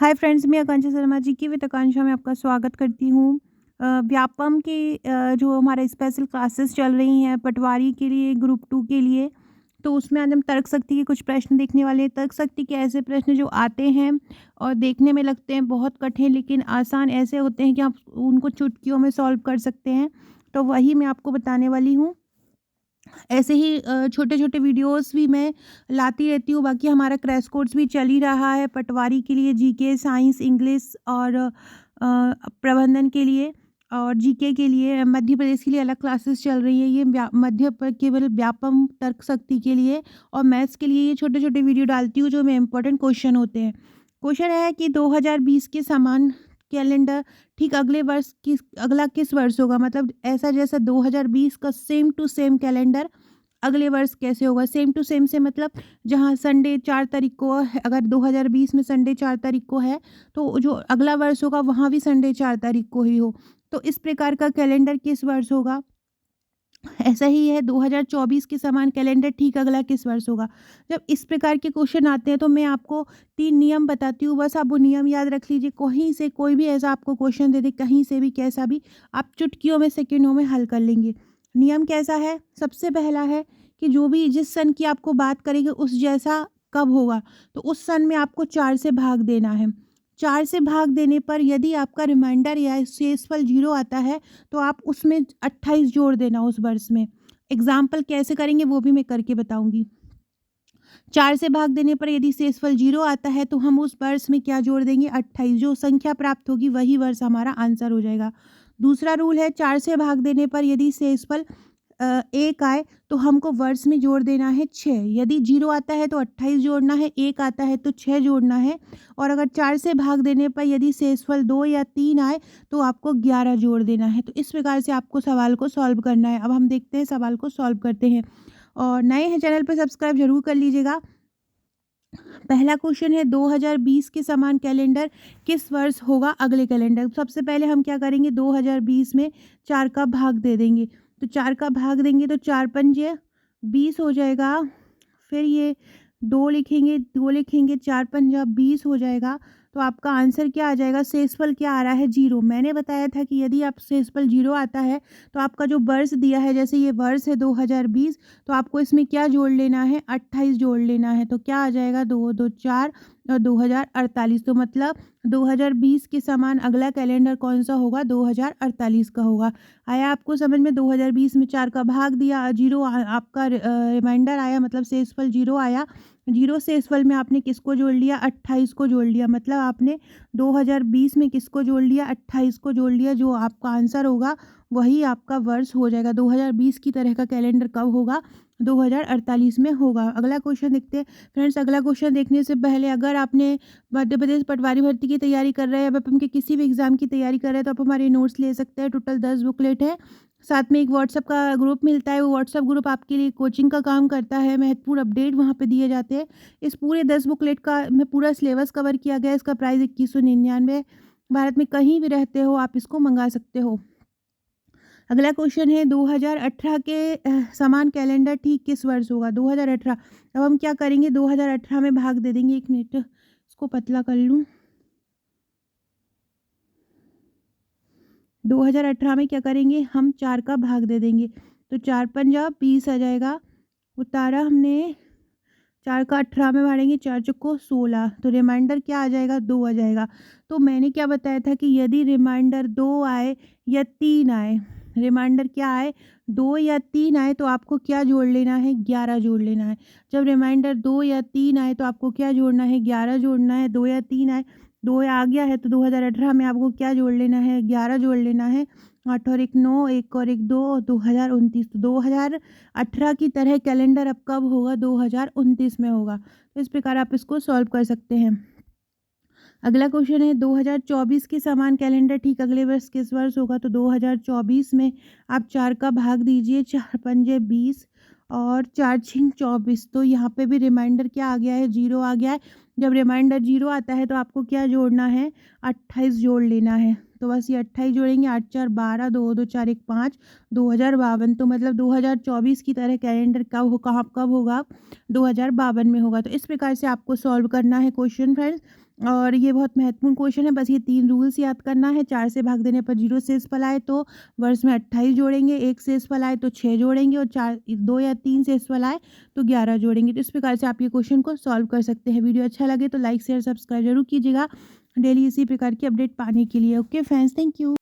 Hi friends, मैं आकांक्षा शर्मा जी की with आकांक्षा में आपका स्वागत करती हूँ। व्यापम के जो हमारा स्पेशल क्लासेस चल रही हैं पटवारी के लिए, ग्रुप 2 के लिए, तो उसमें आज हम तर्क शक्ति के कुछ प्रश्न देखने वाले हैं। तर्क शक्ति के ऐसे प्रश्न जो आते हैं और देखने में लगते हैं बहुत कठिन, लेकिन आसान ऐसे होते हैं कि आप उनको चुटकियों में सॉल्व कर सकते हैं। तो वही मैं आपको बताने वाली हूँ। ऐसे ही छोटे-छोटे वीडियोज़ भी मैं लाती रहती हूँ। बाकी हमारा क्रैश कोर्स भी चल ही रहा है पटवारी के लिए, जीके, साइंस, इंग्लिश और प्रबंधन के लिए और जीके के लिए। मध्य प्रदेश के लिए अलग क्लासेस चल रही है। ये मध्य पर केवल व्यापम तर्क शक्ति के लिए और मैथ्स के लिए ये छोटे-छोटे वीडियो डालती हूँ जो में इम्पोर्टेंट क्वेश्चन होते हैं। क्वेश्चन है कि 2020 के समान कैलेंडर ठीक अगले वर्ष अगला किस वर्ष होगा? मतलब ऐसा जैसा 2020 का सेम टू सेम कैलेंडर अगले वर्ष कैसे होगा? सेम टू सेम से मतलब जहाँ संडे 4 तारीख को है, अगर 2020 में संडे 4 तारीख को है, तो जो अगला वर्ष होगा वहाँ भी संडे 4 तारीख को ही हो। तो इस प्रकार का कैलेंडर किस वर्ष होगा? ऐसा ही है 2024 के समान कैलेंडर ठीक अगला किस वर्ष होगा? जब इस प्रकार के क्वेश्चन आते हैं तो मैं आपको 3 नियम बताती हूँ, बस आप वो नियम याद रख लीजिए। कहीं से कोई भी ऐसा आपको क्वेश्चन दे दे, कहीं से भी कैसा भी, आप चुटकियों में सेकंडों में हल कर लेंगे। नियम कैसा है? सबसे पहला है कि जो भी जिस सन की आपको बात करेंगे उस जैसा कब होगा, तो उस सन में आपको 4 से भाग देना है। 4 से भाग देने पर यदि आपका रिमाइंडर या शेषफल 0 आता है, तो आप उसमें 28 जोड़ देना उस वर्ष में। एग्ज़ाम्पल कैसे करेंगे वो भी मैं करके बताऊँगी। 4 से भाग देने पर यदि शेषफल 0 आता है तो हम उस वर्ष में क्या जोड़ देंगे? 28। जो संख्या प्राप्त होगी वही वर्ष हमारा आंसर हो जाएगा। दूसरा रूल है 4 से भाग देने पर यदि शेषफल 1 आए तो हमको वर्ष में जोड़ देना है 6। यदि 0 आता है तो 28 जोड़ना है, 1 आता है तो 6 जोड़ना है और अगर 4 से भाग देने पर यदि शेषफल 2 या 3 आए तो आपको 11 जोड़ देना है। तो इस प्रकार से आपको सवाल को सॉल्व करना है। अब हम देखते हैं सवाल को सॉल्व करते हैं और नए हैं चैनल पे सब्सक्राइब ज़रूर कर लीजिएगा। पहला क्वेश्चन है 2020 के समान कैलेंडर किस वर्ष होगा अगले कैलेंडर? सबसे पहले हम क्या करेंगे, 2020 में 4 का भाग दे देंगे। तो 4 का भाग देंगे तो 4 पंजे 20 हो जाएगा। फिर ये 2 लिखेंगे, 2 लिखेंगे, 4 पंजा 20 हो जाएगा। तो आपका आंसर क्या आ जाएगा? शेषफल क्या आ रहा है? 0। मैंने बताया था कि यदि आप शेषफल 0 आता है तो आपका जो वर्ष दिया है, जैसे ये वर्ष है 2020, तो आपको इसमें क्या जोड़ लेना है? 28 जोड़ लेना है। तो क्या आ जाएगा? 2 2 4 और 2048। तो मतलब 2020 के समान अगला कैलेंडर कौन सा होगा? 2048 का होगा। आया आपको समझ में? 2020 में 4 का भाग दिया, 0 आपका रिमाइंडर आया, मतलब शेषफल 0 आया। 0 शेषफल में आपने किसको जोड़ लिया? 28 को जोड़ लिया। मतलब आपने 2020 में किसको जोड़ लिया? 28 को जोड़ लिया। जो आपका आंसर होगा वही आपका वर्ष हो जाएगा। 2020 की तरह का कैलेंडर कब होगा? 2048 में होगा। अगला क्वेश्चन देखते हैं। फ्रेंड्स, अगला क्वेश्चन देखने से पहले अगर आपने मध्य प्रदेश पटवारी भर्ती की तैयारी कर रहे हैं या व्यापम के किसी भी एग्ज़ाम की तैयारी कर रहे हैं तो आप हमारे नोट्स ले सकते हैं। टोटल 10 बुकलेट है। साथ में एक व्हाट्सएप का ग्रुप मिलता है। वो व्हाट्सएप ग्रुप आपके लिए कोचिंग का काम करता है। महत्वपूर्ण अपडेट वहाँ पे दिए जाते हैं। इस पूरे 10 बुकलेट का में पूरा सिलेबस कवर किया गया है। इसका प्राइस 2199। भारत में कहीं भी रहते हो आप इसको मंगा सकते हो। अगला क्वेश्चन है 2018 के समान कैलेंडर ठीक किस वर्ष होगा? 2018। अब हम क्या करेंगे? 2018 में भाग दे देंगे। 1 मिनट इसको पतला कर लूँ। 2018 में क्या करेंगे? हम 4 का भाग दे देंगे। तो 4 पंजा 20 आ जाएगा। उतारा हमने, 4 का 18 में बाँटेंगे, 4 चौको 16। तो रिमाइंडर क्या आ जाएगा? 2 आ जाएगा। तो मैंने क्या बताया था कि यदि रिमाइंडर 2 आए या 3 आए, रिमाइंडर क्या आए? 2 या 3 आए तो आपको क्या जोड़ लेना है? 11 जोड़ लेना है। जब रिमाइंडर 2 या 3 आए तो आपको क्या जोड़ना है? 11 जोड़ना है। 2 या 3 आए, 2 आ गया है तो 2018 में आपको क्या जोड़ लेना है? 11 जोड़ लेना है। 8 और 1 9, 1 और 1 2, 2029। तो 2018 की तरह कैलेंडर अब कब होगा? 2029 में होगा। तो इस प्रकार आप इसको सॉल्व कर सकते हैं। अगला क्वेश्चन है 2024 के समान कैलेंडर ठीक अगले वर्ष किस वर्ष होगा? तो 2024 में आप 4 का भाग दीजिए, 4 पंजे 20 और 4 छींग 24। तो यहाँ पे भी रिमाइंडर क्या आ गया है? 0 आ गया है। जब रिमाइंडर 0 आता है तो आपको क्या जोड़ना है? 28 जोड़ लेना है। तो बस ये 28 जोड़ेंगे। 8 4 12, 2 2 4 1 5, 2052। तो मतलब 2024 की तरह कैलेंडर कब होगा? 2052 में होगा। तो इस प्रकार से आपको सॉल्व करना है क्वेश्चन फ्रेंड्स। और ये बहुत महत्वपूर्ण क्वेश्चन है। बस ये 3 रूल्स याद करना है। 4 से भाग देने पर 0 शेषफल आए तो वर्ष में 28 जोड़ेंगे, 1 शेषफल आए तो 6 जोड़ेंगे और 4 2 या 3 शेषफल आए तो 11 जोड़ेंगे। तो इस प्रकार से आप ये क्वेश्चन को सॉल्व कर सकते हैं। वीडियो अच्छा लगे तो लाइक, शेयर, सब्सक्राइब ज़रूर कीजिएगा डेली इसी प्रकार की अपडेट पाने के लिए। Okay friends, thank you.